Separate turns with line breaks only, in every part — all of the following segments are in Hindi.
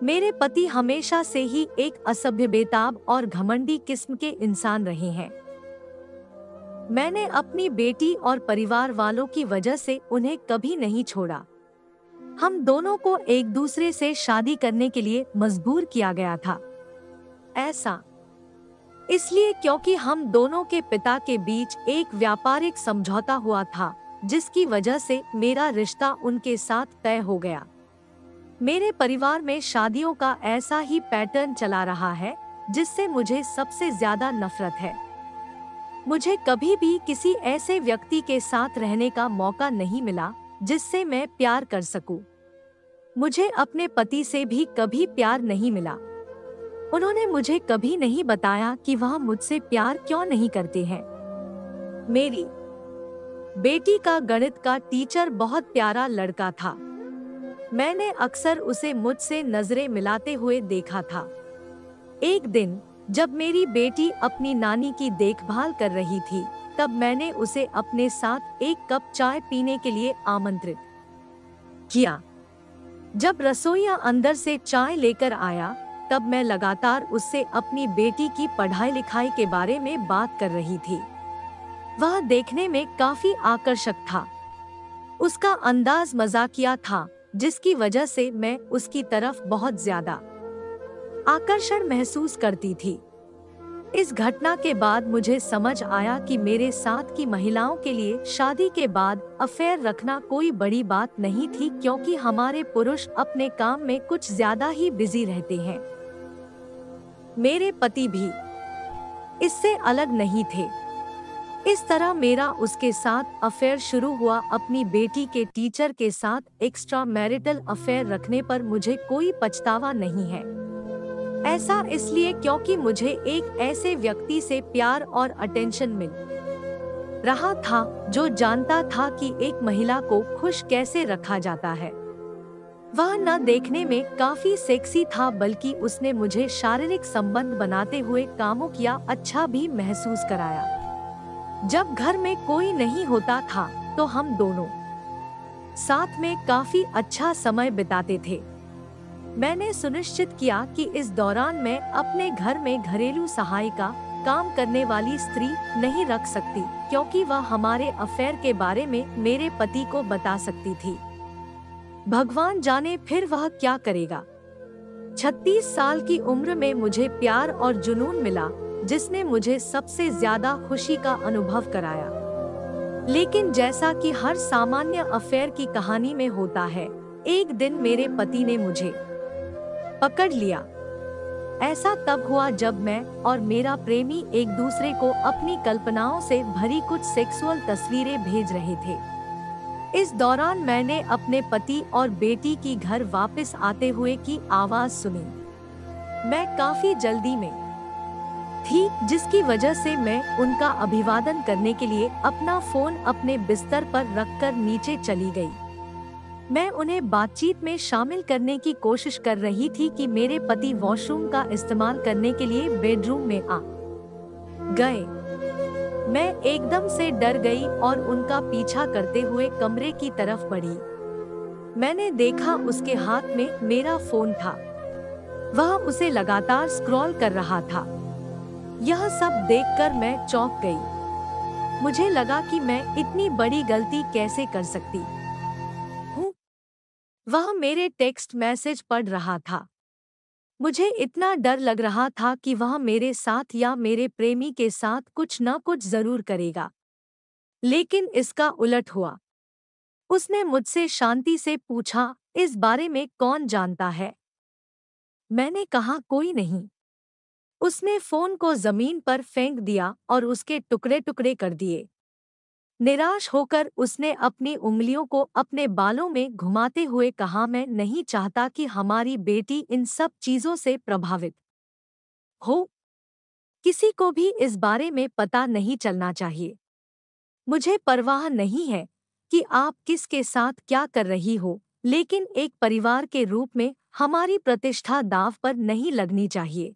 मेरे पति हमेशा से ही एक असभ्य, बेताब और घमंडी किस्म के इंसान रहे हैं। मैंने अपनी बेटी और परिवार वालों की वजह से उन्हें कभी नहीं छोड़ा। हम दोनों को एक दूसरे से शादी करने के लिए मजबूर किया गया था। ऐसा इसलिए क्योंकि हम दोनों के पिता के बीच एक व्यापारिक समझौता हुआ था, जिसकी वजह से मेरा रिश्ता उनके साथ तय हो गया। मेरे परिवार में शादियों का ऐसा ही पैटर्न चला रहा है, जिससे मुझे सबसे ज्यादा नफरत है। मुझे कभी भी किसी ऐसे व्यक्ति के साथ रहने का मौका नहीं मिला जिससे मैं प्यार कर सकूं। मुझे अपने पति से भी कभी प्यार नहीं मिला। उन्होंने मुझे कभी नहीं बताया कि वह मुझसे प्यार क्यों नहीं करते हैं। मेरी बेटी का गणित का टीचर बहुत प्यारा लड़का था। मैंने अक्सर उसे मुझसे नजरें मिलाते हुए देखा था। एक दिन जब मेरी बेटी अपनी नानी की देखभाल कर रही थी, तब मैंने उसे अपने साथ एक कप चाय पीने के लिए आमंत्रित किया। जब रसोइया अंदर से चाय लेकर आया, तब मैं लगातार उससे अपनी बेटी की पढ़ाई लिखाई के बारे में बात कर रही थी। वह देखने में काफी आकर्षक था। उसका अंदाज मजाकिया था, जिसकी वजह से मैं उसकी तरफ बहुत ज्यादा आकर्षण महसूस करती थी। इस घटना के बाद मुझे समझ आया कि मेरे साथ की महिलाओं के लिए शादी के बाद अफेयर रखना कोई बड़ी बात नहीं थी, क्योंकि हमारे पुरुष अपने काम में कुछ ज्यादा ही बिजी रहते हैं। मेरे पति भी इससे अलग नहीं थे। इस तरह मेरा उसके साथ अफेयर शुरू हुआ। अपनी बेटी के टीचर के साथ एक्स्ट्रा मैरिटल अफेयर रखने पर मुझे कोई पछतावा नहीं है। ऐसा इसलिए क्योंकि मुझे एक ऐसे व्यक्ति से प्यार और अटेंशन मिल रहा था जो जानता था कि एक महिला को खुश कैसे रखा जाता है। वह न देखने में काफी सेक्सी था, बल्कि उसने मुझे शारीरिक संबंध बनाते हुए कामों किया अच्छा भी महसूस कराया। जब घर में कोई नहीं होता था तो हम दोनों साथ में काफी अच्छा समय बिताते थे। मैंने सुनिश्चित किया कि इस दौरान मैं अपने घर में घरेलू सहायिका, काम करने वाली स्त्री नहीं रख सकती, क्योंकि वह हमारे अफेयर के बारे में मेरे पति को बता सकती थी। भगवान जाने फिर वह क्या करेगा। 36 साल की उम्र में मुझे प्यार और जुनून मिला, जिसने मुझे सबसे ज्यादा खुशी का अनुभव कराया। लेकिन जैसा कि हर सामान्य अफेयर की कहानी में होता है, एक दिन मेरे पति ने मुझे पकड़ लिया। ऐसा तब हुआ जब मैं और मेरा प्रेमी एक दूसरे को अपनी कल्पनाओं से भरी कुछ सेक्सुअल तस्वीरें भेज रहे थे। इस दौरान मैंने अपने पति और बेटी की घर वापस आते हुए की आवाज सुनी। मैं काफी जल्दी में थी, जिसकी वजह से मैं उनका अभिवादन करने के लिए अपना फोन अपने बिस्तर पर रखकर नीचे चली गई। मैं उन्हें बातचीत में शामिल करने की कोशिश कर रही थी कि मेरे पति वॉशरूम का इस्तेमाल करने के लिए बेडरूम में आ गए। मैं एकदम से डर गई और उनका पीछा करते हुए कमरे की तरफ बढ़ी। मैंने देखा उसके हाथ में मेरा फोन था। वह उसे लगातार स्क्रॉल कर रहा था। यह सब देखकर मैं चौंक गई। मुझे लगा कि मैं इतनी बड़ी गलती कैसे कर सकती हूँ। वह मेरे टेक्स्ट मैसेज पढ़ रहा था। मुझे इतना डर लग रहा था कि वह मेरे साथ या मेरे प्रेमी के साथ कुछ न कुछ जरूर करेगा। लेकिन इसका उलट हुआ। उसने मुझसे शांति से पूछा, इस बारे में कौन जानता है? मैंने कहा, कोई नहीं। उसने फोन को जमीन पर फेंक दिया और उसके टुकड़े टुकड़े कर दिए। निराश होकर उसने अपनी उंगलियों को अपने बालों में घुमाते हुए कहा, मैं नहीं चाहता कि हमारी बेटी इन सब चीजों से प्रभावित हो। किसी को भी इस बारे में पता नहीं चलना चाहिए। मुझे परवाह नहीं है कि आप किसके साथ क्या कर रही हो, लेकिन एक परिवार के रूप में हमारी प्रतिष्ठा दांव पर नहीं लगनी चाहिए,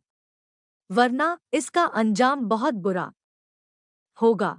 वरना इसका अंजाम बहुत बुरा होगा।